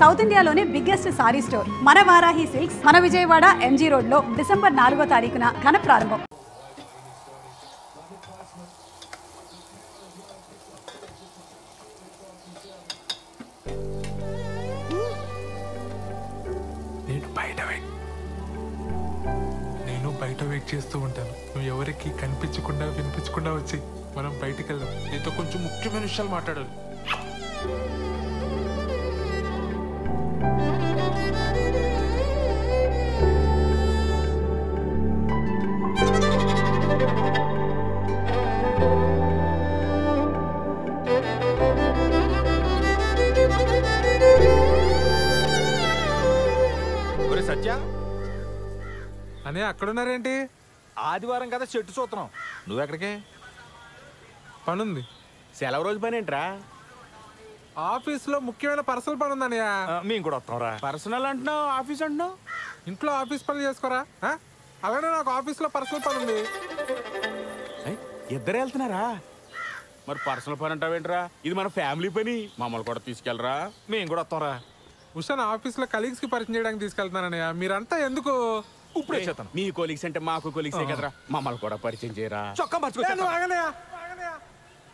South ఇండియాలోనే biggest sorry store మన Varahi silks మన విజయవాడ ఎంజీ రోడ్ లో డిసెంబర్ 4వ తారీఖున ఘన ప్రారంభం. నేను బయట వెయిట్ చేస్తూ ఉంటాను. నువ్వు ఎవరికి కనిపించకుండా వినిపించకుండా వచ్చి మనం బయటికి వెళ్దాం. నీతో కొంచెం ముఖ్యమైన విషయాలు మాట్లాడాలి. సత్య అనే అక్కడున్నారేంటి? ఆదివారం కదా చెట్టు చూస్తున్నాం. నువ్వెక్కడికి? పనుంది. సెలవు రోజు పని ఏంట్రా? ఆఫీస్లో ముఖ్యమైన పర్సనల్ పని ఉందన్నయ్య. మేము కూడా వస్తాంరా. పర్సనల్ అంటున్నావు, ఆఫీస్ అంటున్నావు. ఇంట్లో ఆఫీస్ పనులు చేసుకోరా? అలానే నాకు ఆఫీస్లో పర్సనల్ పని ఉంది. ఇద్దరు వెళ్తున్నారా? మరి పర్సనల్ పని అంటావేంట్రా? ఇది మన ఫ్యామిలీ పని. మమ్మల్ని కూడా తీసుకెళ్ళరా, మేము కూడా వస్తాంరా. ఉషా ఆఫీస్లో కలీగ్స్ కి పరిచయం చేయడానికి తీసుకెళ్తున్నానయ్య. మీరంతా ఎందుకు? ఇప్పుడే చేస్తాను. మీ కొలీగ్స్ అంటే మాకు కొలీగ్సే కదరా, మమ్మల్ని కూడా పరిచయం చేయరా. చొక్కా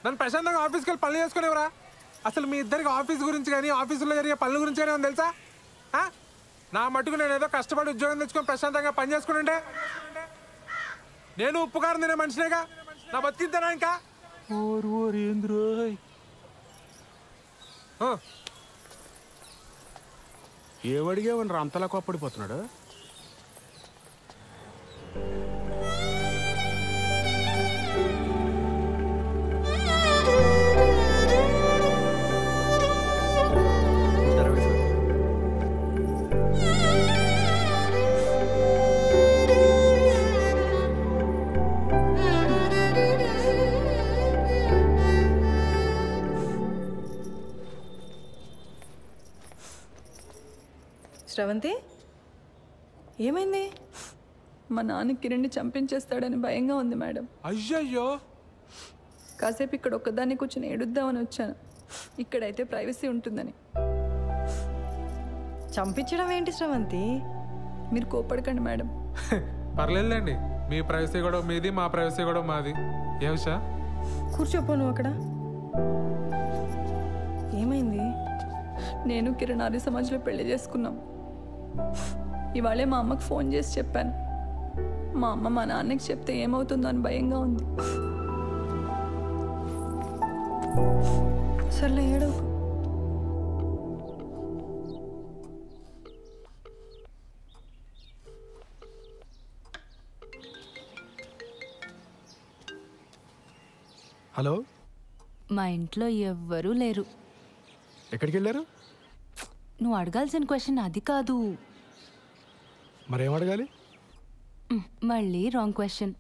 నన్ను ప్రశాంతంగా ఆఫీస్కి వెళ్ళి పనులు చేసుకునేవరా? అసలు మీ ఇద్దరికి ఆఫీస్ గురించి కానీ ఆఫీసులో జరిగే పనుల గురించి కానీ తెలుసా? నా మటుకు నేను ఏదో కష్టపడి ఉద్యోగం తెచ్చుకొని ప్రశాంతంగా పని చేసుకుంటే నేను ఉప్పు కారం తినే మనిషినేగా. నా బతికిద్దానా ఇంకా? ఏమడిగావనరా అంతలా కోప్పడిపోతున్నాడు? శ్రవంతి, ఏమైంది? మా నాన్న కిరణ్ని చంపించేస్తాడని భయంగా ఉంది మేడం. అయ్యయ్యో, కాసేపు ఇక్కడ ఒక్కదాన్ని కూర్చొని ఏడుద్దామని వచ్చాను. ఇక్కడైతే ప్రైవసీ ఉంటుందని. చంపించడం ఏంటి శ్రవంతి? మీరు కోపడకండి మేడం. పర్లేదులేండి. మీ ప్రైవసీ కూడా మీది, మా ప్రైవసీ కూడా మాది. ఏ విషా? కూర్చోపో నువ్వు అక్కడ. ఏమైంది? నేను కిరణ్ ఆర్య సమాజ్లో పెళ్లి చేసుకున్నాం. ఇవాళే మా అమ్మకు ఫోన్ చేసి చెప్పాను. మా అమ్మ మా నాన్నకి చెప్తే ఏమవుతుందో అని భయంగా ఉంది. సర్లే ఏడో. హలో, మా ఇంట్లో ఎవ్వరూ లేరు. ఎక్కడికి వెళ్ళారు? నువ్వు అడగాల్సిన క్వశ్చన్ అది కాదు. మరేం అడగాలి? మళ్ళీ రాంగ్ క్వశ్చన్.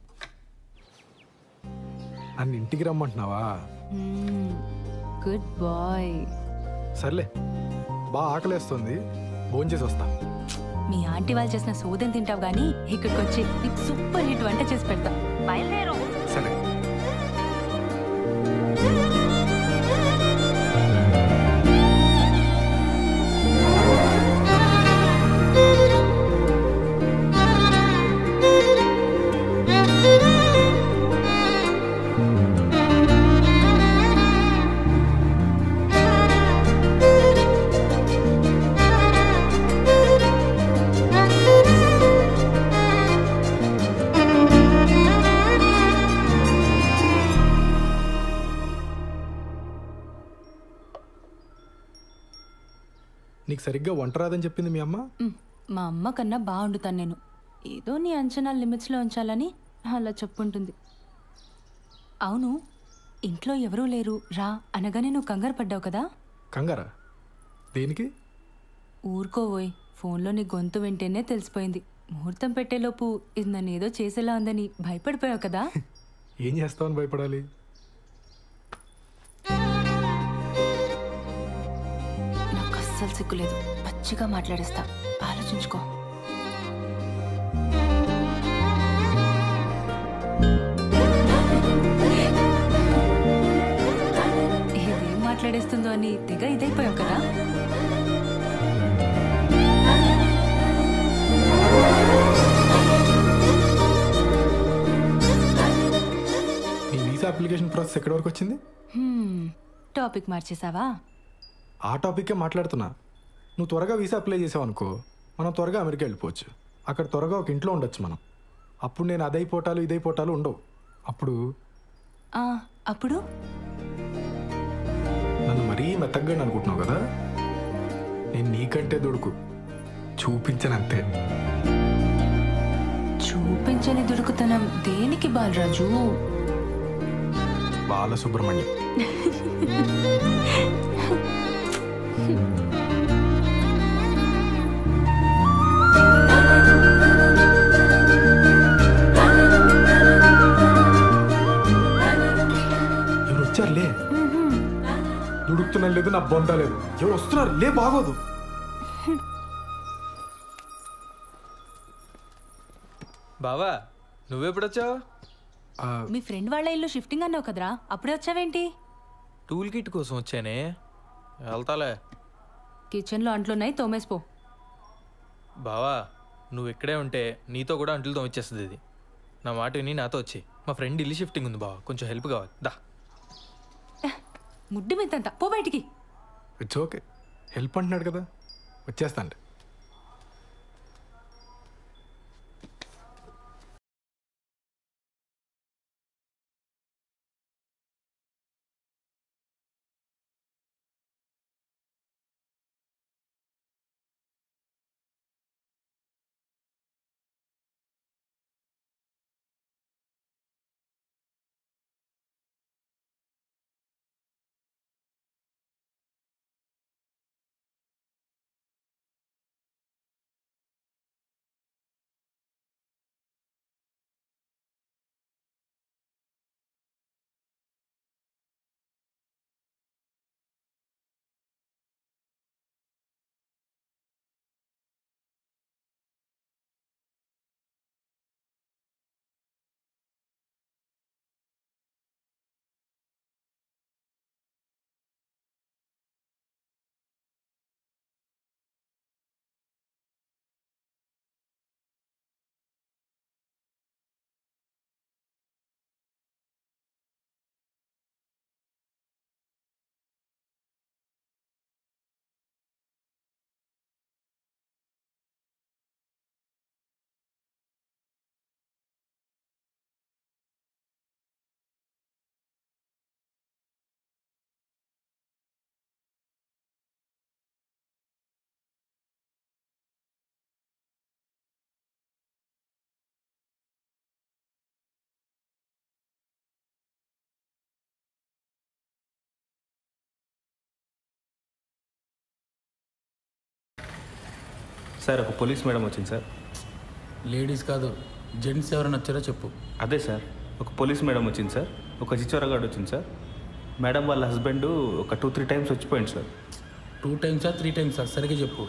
నన్ను ఇంటికి రమ్మంటున్నావా? Good bye. సర్లే, బాగా ఆకలేస్తుంది, భోంచేసి వస్తా. మీ ఆంటీ వాళ్ళు చేసిన సోదం తింటావు కానీ ఇక్కడికి వచ్చి నీకు సూపర్ హిట్ వంట చేసి పెడతా. బయలుదేరు. సరే. నీకు సరిగ్గా వంట రాదని చెప్పింది మీ అమ్మ? మా అమ్మ కన్నా బాగుండుతాను నేను. ఏదో నీ అంచనా లిమిట్స్లో ఉంచాలని అలా చెప్పుంటుంది. అవును, ఇంట్లో ఎవరూ లేరు రా అనగానే నువ్వు కంగారు పడ్డావు కదా? కంగారా? దేనికి? ఊరుకోవోయ్, ఫోన్లో నీ గొంతు వింటేనే తెలిసిపోయింది. ముహూర్తం పెట్టేలోపు ఇది నన్ను ఏదో చేసేలా ఉందని భయపడిపోయావు కదా? ఏం చేస్తావని భయపడాలి? నాకు అస్సలు సిగ్గులేదు, పచ్చిగా మాట్లాడేస్తా, ఆలోచించుకో. ఇదేం మాట్లాడేస్తుందో అని తెగ ఇదైపోయావు కదా? ప్రాసెస్ ఎక్కడి వరకు వచ్చింది? టాపిక్ మార్చేసావా? ఆ టాపిక్కే మాట్లాడుతున్నా. నువ్వు త్వరగా వీసా అప్లై చేసావు అనుకో, మనం త్వరగా అమెరికా వెళ్ళిపోవచ్చు. అక్కడ త్వరగా ఒక ఇంట్లో ఉండొచ్చు మనం. అప్పుడు నేను అదైపోటాలు ఇదైపోటాలు ఉండవు. అప్పుడు అప్పుడు నన్ను మరీ మెత్తగా అనుకుంటున్నావు కదా, నేను నీకంటే దొడుకు చూపించనంతే. చూపించని దొరుకుతనం దేనికి బాలరాజు? బాలసుబ్రహ్మణ్యం. ఎవరు వచ్చారు? లే, దుడుకుతున్నా లేదు, నా బొంద లేదు. ఎవరు వస్తున్నారు? లే, బాగోదు. బావా నువ్వెప్పుడొచ్చావు? మీ ఫ్రెండ్ వాళ్ళ ఇల్లు షిఫ్టింగ్ అన్నావు కదరా, అప్పుడే వచ్చావేంటి? టూల్ కిట్ కోసం వచ్చానే, వెళ్తాలే. కిచెన్లో అంట్లున్నాయి, తోమేసిపో. బావా నువ్వు ఇక్కడే ఉంటే నీతో కూడా అంట్లు తోమిచ్చేస్తుంది ఇది. నా మాట విని నాతో వచ్చి, మా ఫ్రెండ్ ఇల్లు షిఫ్టింగ్ ఉంది బావా, కొంచెం హెల్ప్ కావాలి. దా. ముడ్డి మీదంతా పో బయటికి. ఇట్స్ ఓకే, హెల్ప్ అంటున్నాడు కదా, వచ్చేస్తాను. సార్ ఒక పోలీస్ మేడం వచ్చింది సార్. లేడీస్ కాదు, జెంట్స్ ఎవరైనా వచ్చారో చెప్పు. అదే సార్, ఒక పోలీస్ మేడం వచ్చింది సార్, ఒక చిచ్చోరగాడు వచ్చింది సార్. మేడం వాళ్ళ హస్బెండ్ ఒక 2-3 టైమ్స్ వచ్చిపోయింది సార్. 2 టైమ్సా 3 టైమ్సా సరిగ్గా చెప్పు.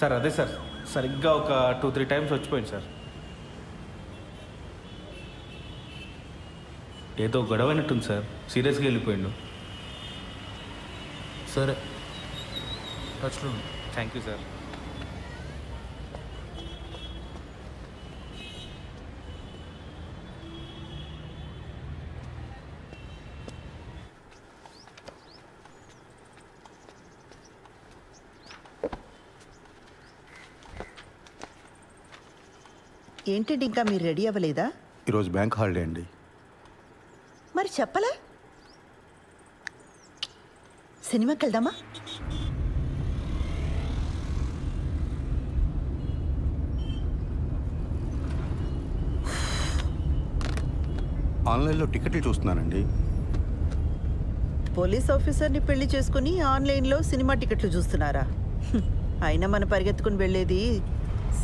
సార్ అదే సార్, సరిగ్గా ఒక 2-3 టైమ్స్ వచ్చిపోయింది సార్. ఏదో గొడవ అయినట్టుంది సార్, సీరియస్గా వెళ్ళిపోయిండు. సరే, టచ్లో. Thank you sir. ఏంటండి ఇంకా మీరు రెడీ అవ్వలేదా? ఈరోజు బ్యాంక్ హాలిడే అండి. మరి చెప్పలే. సినిమాకి వెళ్దామా? ఆన్లైన్లో టికెట్లు చూస్తున్నానండి. పోలీస్ ఆఫీసర్ని పెళ్లి చేసుకుని ఆన్లైన్లో సినిమా టికెట్లు చూస్తున్నారా? అయినా మన పరిగెత్తుకుని వెళ్ళేది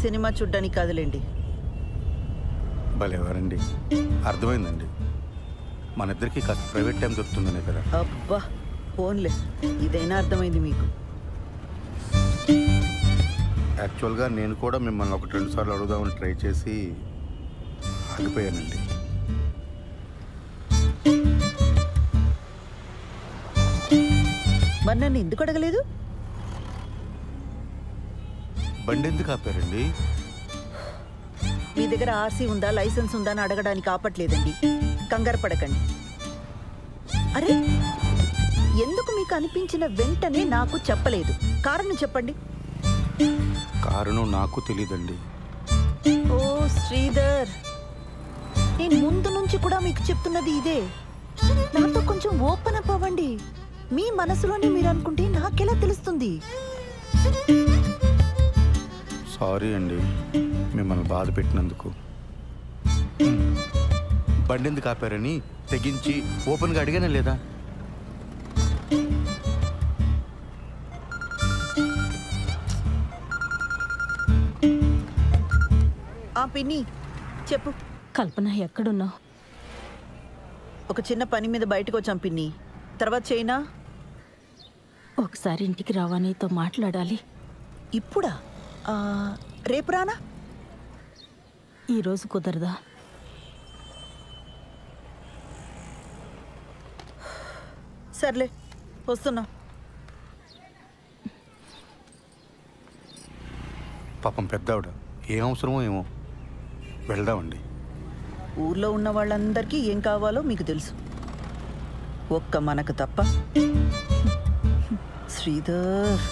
సినిమా చూడ్డానికి కాదులేండి. భలేవారండి, అర్థమైందండి. మన ఇద్దరికి కాస్త ప్రైవేట్ టైం దొరుకుతుందనే కదా. అబ్బా ఫోన్లే, ఇదైనా అర్థమైంది మీకు. యాక్చువల్గా నేను కూడా మిమ్మల్ని 1-2 సార్లు అడుగుదామని ట్రై చేసి ఆగిపోయానండి. మరి నన్ను ఎందుకు అడగలేదు? బండి ఎందుకు ఆపారండి? మీ దగ్గర ఆర్సీ ఉందా, లైసెన్స్ ఉందా అని అడగడానికి ఆపట్లేదండి. కంగారు పడకండి. అరే ఎందుకు మీకు అనిపించిన వెంటనే నాకు చెప్పలేదు? కారణం చెప్పండి. కారణం నాకు తెలీదండి. ఓ శ్రీధర్, నేను ముందు నుంచి కూడా మీకు చెప్తున్నది ఇదే. నాతో కొంచెం ఓపెన్ అప్ అవ్వండి. మీ మనసులోనే మీరు అనుకుంటే నాకెలా తెలుస్తుంది? సారీ అండి మిమ్మల్ని బాధ పెట్టినందుకు. బండి ఎందుకు ఆపారని తెగించి ఓపెన్గా అడిగానే లేదా? పిన్ని చెప్పు. కల్పన ఎక్కడున్నావు? ఒక చిన్న పని మీద బయటకు వచ్చాం పిన్ని. తర్వాత చేయనా? ఒకసారి ఇంటికి రావా, నీతో మాట్లాడాలి. ఇప్పుడా? రేపు రానా? ఈరోజు కుదరదా? సర్లే వస్తున్నా. పాపం పెద్దావిడ, ఏం అవసరమో ఏమో. వెళ్దామండి. ఊర్లో ఉన్న వాళ్ళందరికీ ఏం కావాలో మీకు తెలుసు, ఒక్క మనకు తప్ప. శ్రీధర్